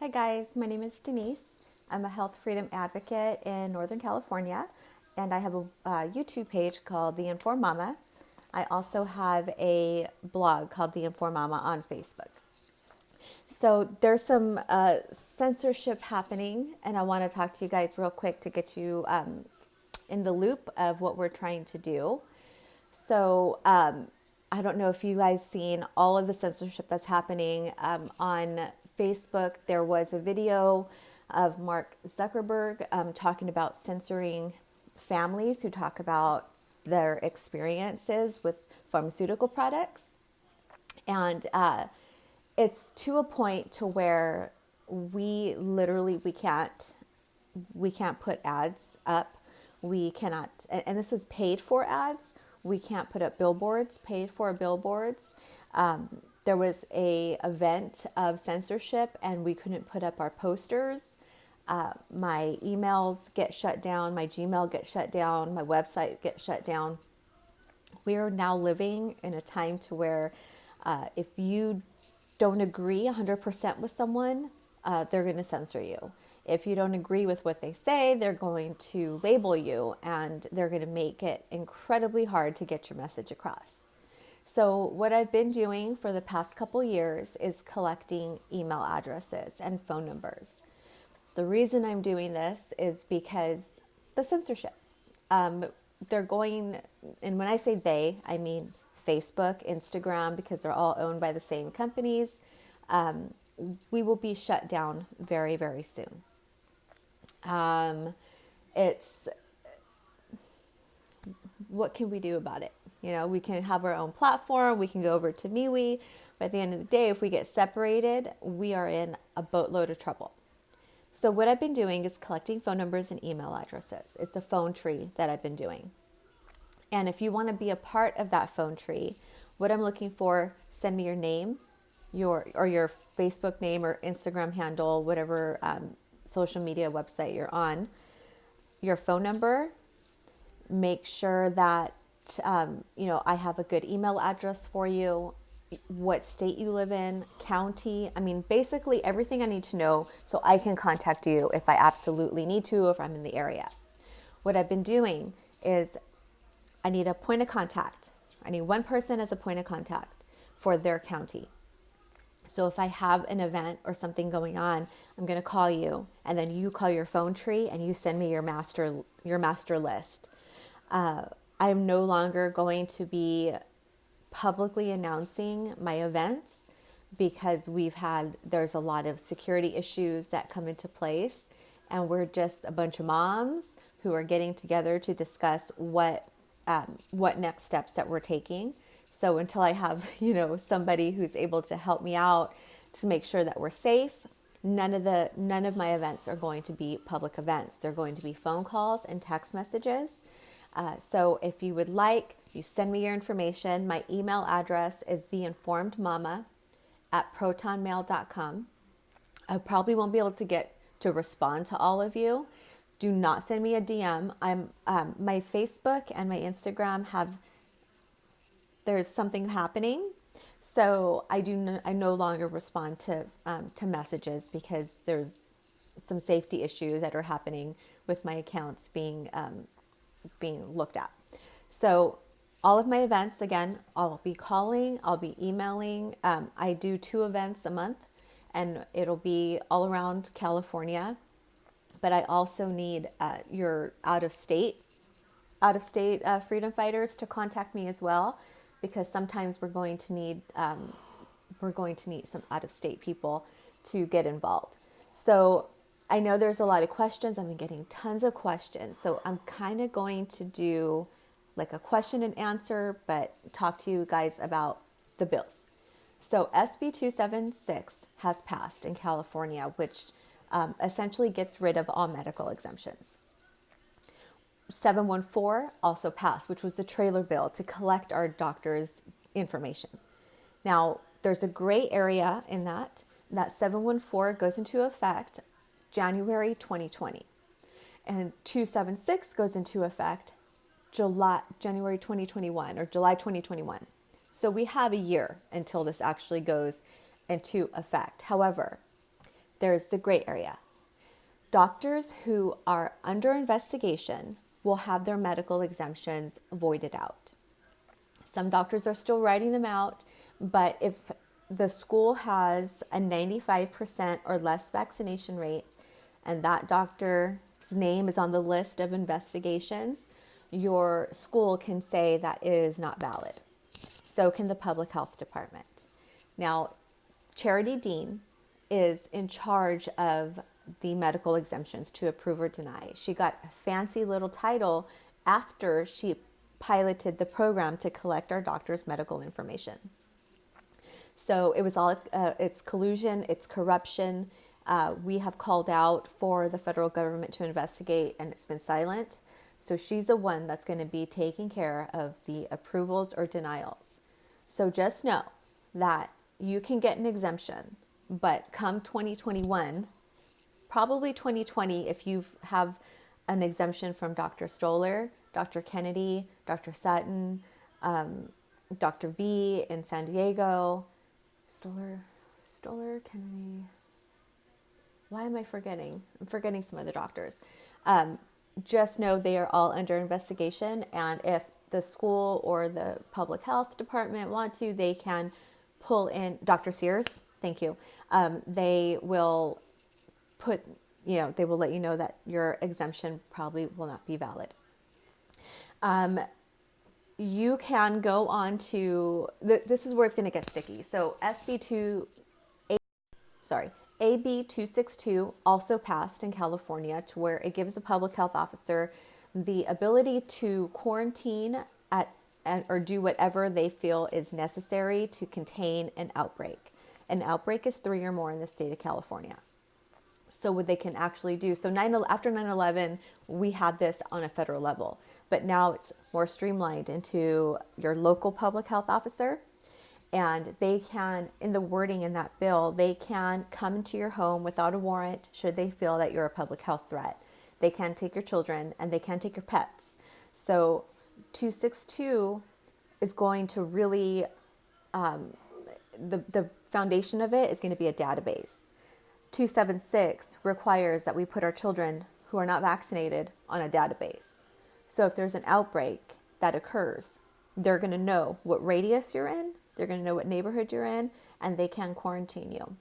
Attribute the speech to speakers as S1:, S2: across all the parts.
S1: Hi guys, my name is Denise. I'm a health freedom advocate in Northern California, and I have a YouTube page called The Informed Mama. I also have a blog called The Informed Mama on Facebook. So there's some censorship happening, and I want to talk to you guys real quick to get you in the loop of what we're trying to do. So I don't know if you guys seen all of the censorship that's happening on Facebook. There was a video of Mark Zuckerberg talking about censoring families who talk about their experiences with pharmaceutical products, and it's to a point to where we can't put ads up. We cannot, and this is paid for ads. We can't put up billboards, paid for billboards. There was a event of censorship, and we couldn't put up our posters. My emails get shut down. My Gmail gets shut down. My website gets shut down. We are now living in a time to where if you don't agree 100% with someone, they're going to censor you. If you don't agree with what they say, they're going to label you, and they're going to make it incredibly hard to get your message across. So what I've been doing for the past couple years is collecting email addresses and phone numbers. The reason I'm doing this is because the censorship. They're going, and when I say they, I mean Facebook, Instagram, because they're all owned by the same companies. We will be shut down very, very soon. It's What can we do about it? You know, we can have our own platform. We can go over to MeWe. But at the end of the day, if we get separated, we are in a boatload of trouble. So what I've been doing is collecting phone numbers and email addresses. It's a phone tree that I've been doing. And if you want to be a part of that phone tree, what I'm looking for, send me your name, your Facebook name or Instagram handle, whatever social media website you're on, your phone number. Make sure that I have a good email address for you, what state you live in, county. I mean, basically everything I need to know so I can contact you if I absolutely need to, if I'm in the area. What I've been doing is I need a point of contact. I need one person as a point of contact for their county. So if I have an event or something going on, I'm going to call you, and then you call your phone tree and you send me your master list. I'm no longer going to be publicly announcing my events because there's a lot of security issues that come into place, and we're just a bunch of moms who are getting together to discuss what next steps that we're taking. So until I have, somebody who's able to help me out to make sure that we're safe, none of my events are going to be public events. They're going to be phone calls and text messages. So if you would like, you send me your information. My email address is theinformedmama@protonmail.com. I probably won't be able to get to respond to all of you. Do not send me a DM. My Facebook and my Instagram there's something happening. So I no longer respond to messages because there's some safety issues that are happening with my accounts being looked at. So all of my events, again, I'll be calling, I'll be emailing. I do 2 events a month, and it'll be all around California. But I also need your out-of-state freedom fighters to contact me as well, because sometimes we're going to need some out-of-state people to get involved. So I know there's a lot of questions. I've been getting tons of questions. So I'm kind of going to do like a question and answer, but talk to you guys about the bills. So SB 276 has passed in California, which essentially gets rid of all medical exemptions. 714 also passed, which was the trailer bill to collect our doctors' information. Now, there's a gray area in that. That 714 goes into effect January 2020. And 276 goes into effect January 2021 or July 2021. So we have a year until this actually goes into effect. However, there's the gray area. Doctors who are under investigation will have their medical exemptions voided out. Some doctors are still writing them out, but if the school has a 95% or less vaccination rate and that doctor's name is on the list of investigations, your school can say that is not valid. So can the public health department. Now, Charity Dean is in charge of the medical exemptions to approve or deny. She got a fancy little title after she piloted the program to collect our doctors' medical information. So it was all, it's collusion, it's corruption. We have called out for the federal government to investigate and it's been silent. So she's the one that's going to be taking care of the approvals or denials. So just know that you can get an exemption, but come 2021, probably 2020, if you have an exemption from Dr. Stoller, Dr. Kennedy, Dr. Sutton, Dr. V in San Diego, Stoller, Kennedy. Why am I forgetting? I'm forgetting some other doctors. Just know they are all under investigation, and if the school or the public health department want to, they can pull in Dr. Sears. Thank you. They will put, they will let you know that your exemption probably will not be valid. You can go on to, this is where it's going to get sticky. So AB 262 also passed in California, to where it gives a public health officer the ability to quarantine or do whatever they feel is necessary to contain an outbreak. An outbreak is 3 or more in the state of California. So what they can actually do, so after 9/11, we had this on a federal level, but now it's more streamlined into your local public health officer. And they can, in the wording in that bill, they can come into your home without a warrant should they feel that you're a public health threat. They can take your children and they can take your pets. So 262 is going to really, the foundation of it is going to be a database. 276 requires that we put our children who are not vaccinated on a database. So if there's an outbreak that occurs, they're going to know what radius you're in, they're going to know what neighborhood you're in, and they can quarantine you.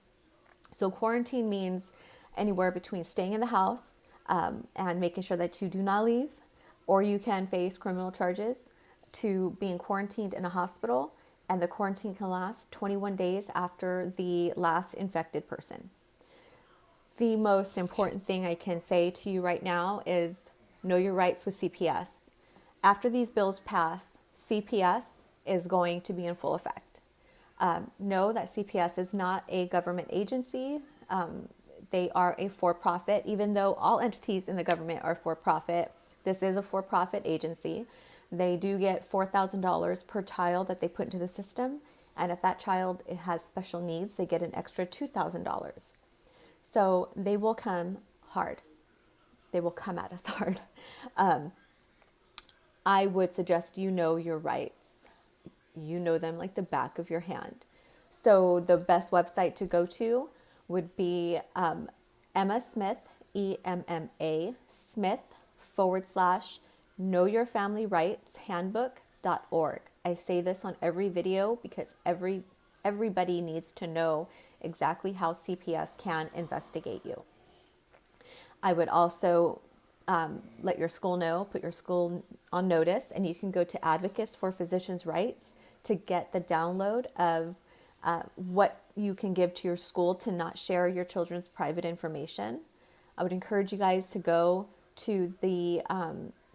S1: So quarantine means anywhere between staying in the house and making sure that you do not leave, or you can face criminal charges, to being quarantined in a hospital, and the quarantine can last 21 days after the last infected person. The most important thing I can say to you right now is know your rights with CPS. After these bills pass, CPS is going to be in full effect. Know that CPS is not a government agency. They are a for-profit, even though all entities in the government are for-profit. This is a for-profit agency. They do get $4,000 per child that they put into the system. And if that child has special needs, they get an extra $2,000. So they will come hard. They will come at us hard. I would suggest you know your rights. You know them like the back of your hand. So the best website to go to would be Emma Smith, EMMA Smith /Know Your Family Rights Handbook.org. I say this on every video because everybody needs to know exactly how CPS can investigate you. I would also let your school know, put your school on notice, and you can go to Advocates for Physicians' Rights to get the download of what you can give to your school to not share your children's private information. I would encourage you guys to go to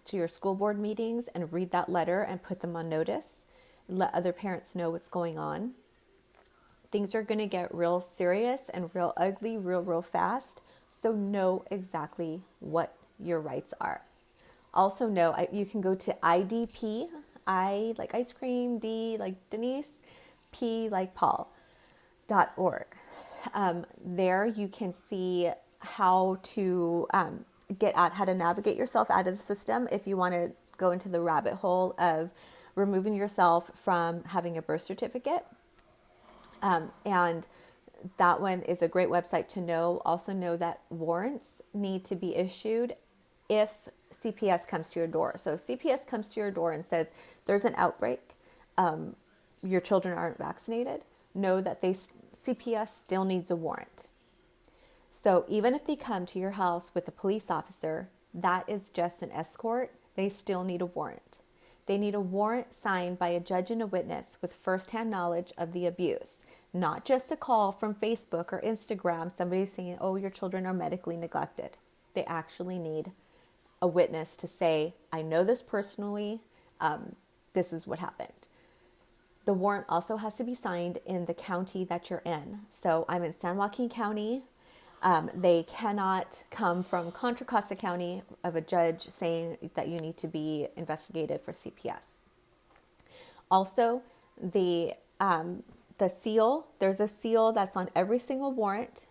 S1: to your school board meetings and read that letter and put them on notice and let other parents know what's going on. Things are going to get real serious and real ugly real fast. So know exactly what your rights are. Also know you can go to IDP, I like ice cream, D like Denise, P like Paul.org. There you can see how to how to navigate yourself out of the system if you want to go into the rabbit hole of removing yourself from having a birth certificate. And that one is a great website to know. Also know that warrants need to be issued if CPS comes to your door. So if CPS comes to your door and says there's an outbreak, your children aren't vaccinated, know that CPS still needs a warrant. So even if they come to your house with a police officer, that is just an escort. They still need a warrant. They need a warrant signed by a judge and a witness with firsthand knowledge of the abuse, not just a call from Facebook or Instagram, somebody saying, oh, your children are medically neglected. They actually need a witness to say, I know this personally, this is what happened. The warrant also has to be signed in the county that you're in. So I'm in San Joaquin County. They cannot come from Contra Costa County of a judge saying that you need to be investigated for CPS. Also, the seal, there's a seal that's on every single warrant,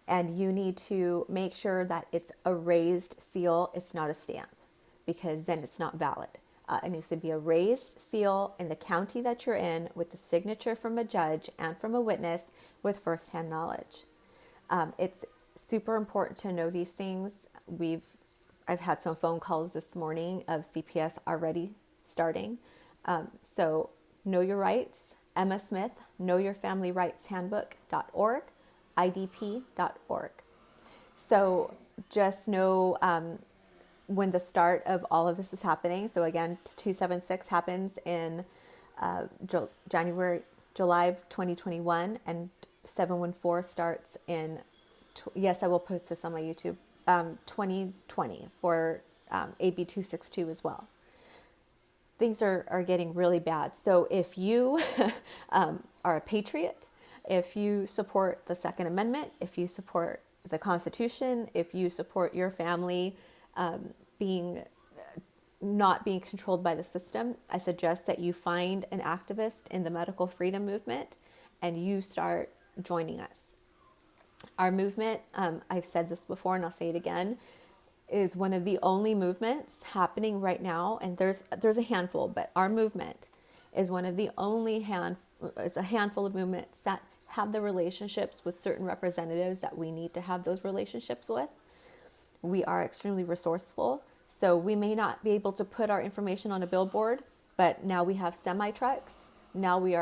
S1: and you need to make sure that it's a raised seal. It's not a stamp, because then it's not valid. It needs to be a raised seal in the county that you're in with the signature from a judge and from a witness with firsthand knowledge. It's super important to know these things. I've had some phone calls this morning of CPS already starting. So know your rights. Emma Smith, knowyourfamilyrightshandbook.org, idp.org. So just know when the start of all of this is happening. So again, 276 happens in July of 2021, and 714 starts in, yes, I will post this on my YouTube, 2020 for AB 262 as well. Things are getting really bad. So if you are a patriot, if you support the Second Amendment, if you support the Constitution, if you support your family not being controlled by the system, I suggest that you find an activist in the medical freedom movement and you start joining us. Our movement, I've said this before and I'll say it again, is one of the only movements happening right now, and there's a handful, but our movement is one of the only it's a handful of movements that have the relationships with certain representatives that we need to have those relationships with. We are extremely resourceful, so we may not be able to put our information on a billboard, but now we have semi-trucks, now we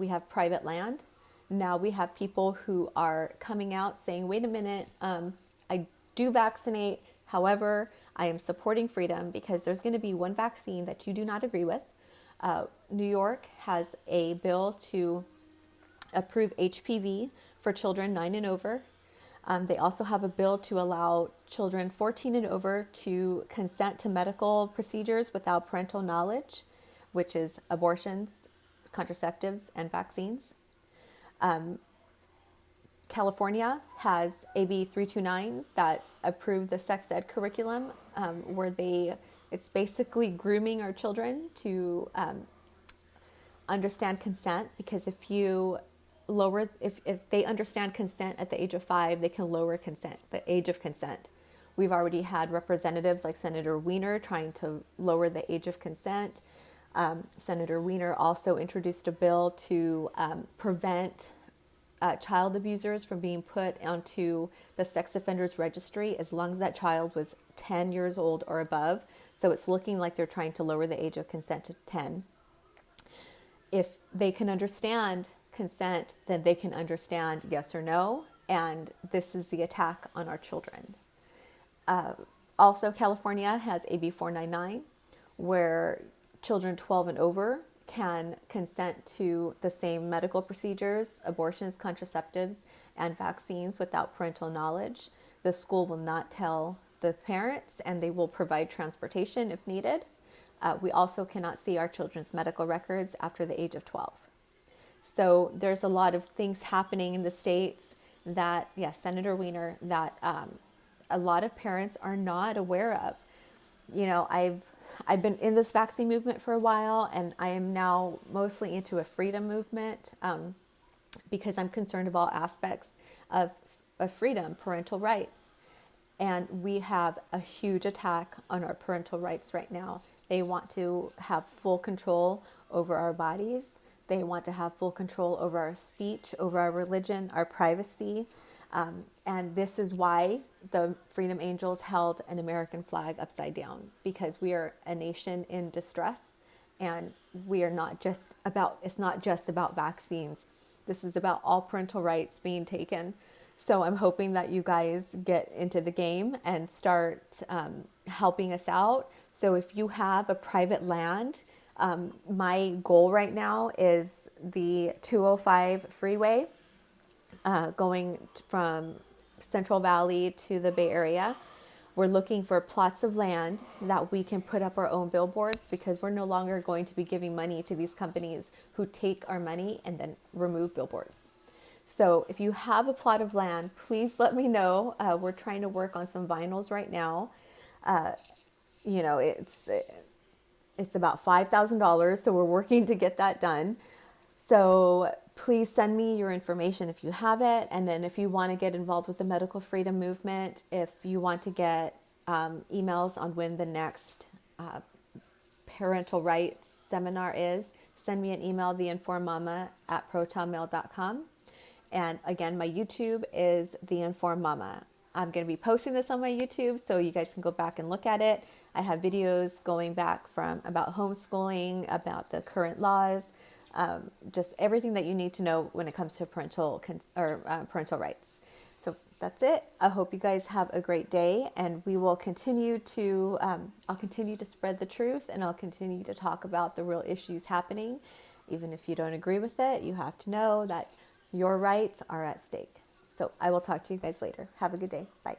S1: have private land, now we have people who are coming out saying, wait a minute, I do vaccinate, however, I am supporting freedom, because there's going to be one vaccine that you do not agree with. New York has a bill to approve HPV for children 9 and over. They also have a bill to allow children 14 and over to consent to medical procedures without parental knowledge, which is abortions, contraceptives, and vaccines. California has AB 329 that approved the sex ed curriculum, where it's basically grooming our children to understand consent, because if they understand consent at the age of 5, they can lower the age of consent. We've already had representatives like Senator Weiner trying to lower the age of consent. Senator Weiner also introduced a bill to prevent child abusers from being put onto the sex offenders registry as long as that child was 10 years old or above. So it's looking like they're trying to lower the age of consent to 10. If they can understand consent, then they can understand yes or no, and this is the attack on our children. Also, California has AB 499, where children 12 and over can consent to the same medical procedures, abortions, contraceptives, and vaccines without parental knowledge. The school will not tell the parents, and they will provide transportation if needed. We also cannot see our children's medical records after the age of 12. So there's a lot of things happening in the states that, yes, Senator Weiner, that a lot of parents are not aware of. You know, I've been in this vaccine movement for a while, and I am now mostly into a freedom movement because I'm concerned of all aspects of freedom, parental rights. And we have a huge attack on our parental rights right now. They want to have full control over our bodies. They want to have full control over our speech, over our religion, our privacy. And this is why the Freedom Angels held an American flag upside down, because we are a nation in distress, and we are not just about, it's not just about vaccines. This is about all parental rights being taken. So I'm hoping that you guys get into the game and start helping us out. So if you have a private land, my goal right now is the 205 freeway going from Central Valley to the Bay Area. We're looking for plots of land that we can put up our own billboards, because we're no longer going to be giving money to these companies who take our money and then remove billboards. So if you have a plot of land, please let me know. We're trying to work on some vinyls right now. You know, it's about $5,000, so we're working to get that done. So please send me your information if you have it. And then if you want to get involved with the medical freedom movement, if you want to get emails on when the next parental rights seminar is, send me an email, theinformedmama@protonmail.com. And again, my YouTube is The Informed Mama. I'm going to be posting this on my YouTube, so you guys can go back and look at it. I have videos going back from about homeschooling, about the current laws, just everything that you need to know when it comes to parental rights. So that's it. I hope you guys have a great day, and we will continue to, I'll continue to spread the truth, and I'll continue to talk about the real issues happening. Even if you don't agree with it, you have to know that your rights are at stake. So I will talk to you guys later. Have a good day. Bye.